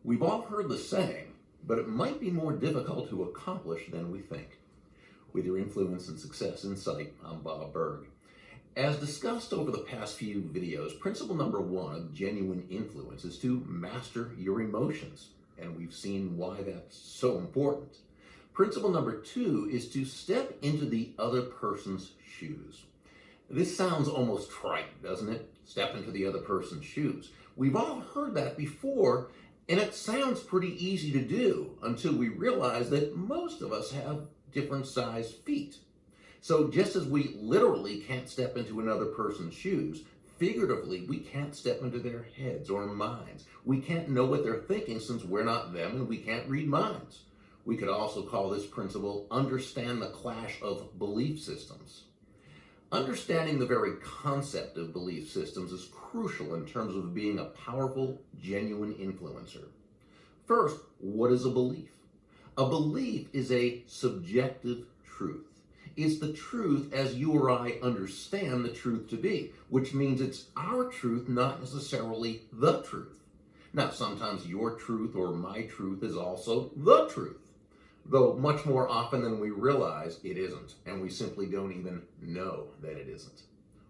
We've all heard the saying, but it might be more difficult to accomplish than we think. With your influence and success insight, I'm Bob Burg. As discussed over the past few videos, principle number one of genuine influence is to master your emotions, and we've seen why that's so important. Principle number two is to step into the other person's shoes. This sounds almost trite, doesn't it? Step into the other person's shoes. We've all heard that before, and it sounds pretty easy to do until we realize that most of us have different sized feet. So just as we literally can't step into another person's shoes, figuratively, we can't step into their heads or minds. We can't know what they're thinking since we're not them and we can't read minds. We could also call this principle understand the clash of belief systems. Understanding the very concept of belief systems is crucial in terms of being a powerful, genuine influencer. First, what is a belief? A belief is a subjective truth. It's the truth as you or I understand the truth to be, which means it's our truth, not necessarily the truth. Now, sometimes your truth or my truth is also the truth, though much more often than we realize it isn't, and we simply don't even know that it isn't.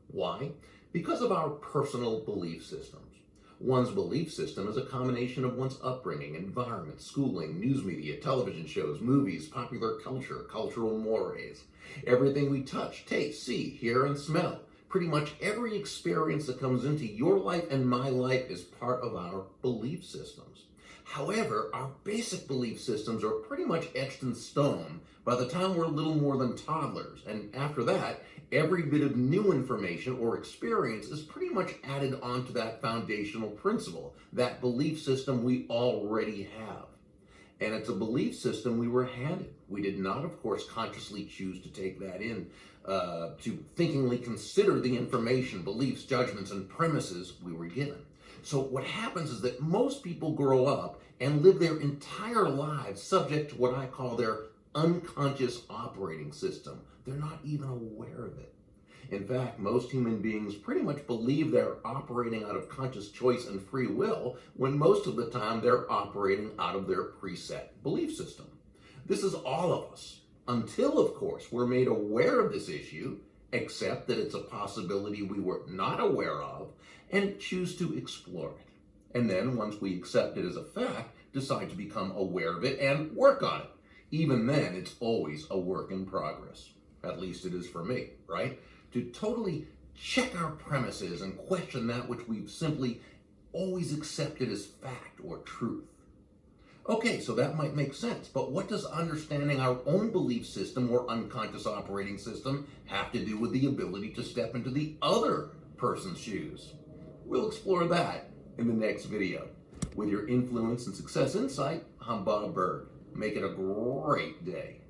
Why? Because of our personal belief systems. One's belief system is a combination of one's upbringing, environment, schooling, news media, television shows, movies, popular culture, cultural mores. Everything we touch, taste, see, hear, and smell. Pretty much every experience that comes into your life and my life is part of our belief systems. However, our basic belief systems are pretty much etched in stone by the time we're little more than toddlers. And after that, every bit of new information or experience is pretty much added onto that foundational principle, that belief system we already have. And it's a belief system we were handed. We did not, of course, consciously choose to take that in, to thinkingly consider the information, beliefs, judgments, and premises we were given. So what happens is that most people grow up and live their entire lives subject to what I call their unconscious operating system. They're not even aware of it. In fact, most human beings pretty much believe they're operating out of conscious choice and free will, when most of the time they're operating out of their preset belief system. This is all of us, until, of course, we're made aware of this issue, accept that it's a possibility we were not aware of, and choose to explore it. And then, once we accept it as a fact, decide to become aware of it and work on it. Even then, it's always a work in progress. At least it is for me, right? To totally check our premises and question that which we've simply always accepted as fact or truth. Okay, so that might make sense, but what does understanding our own belief system or unconscious operating system have to do with the ability to step into the other person's shoes? We'll explore that in the next video. With your influence and success insight, I'm Bob Burg. Make it a great day.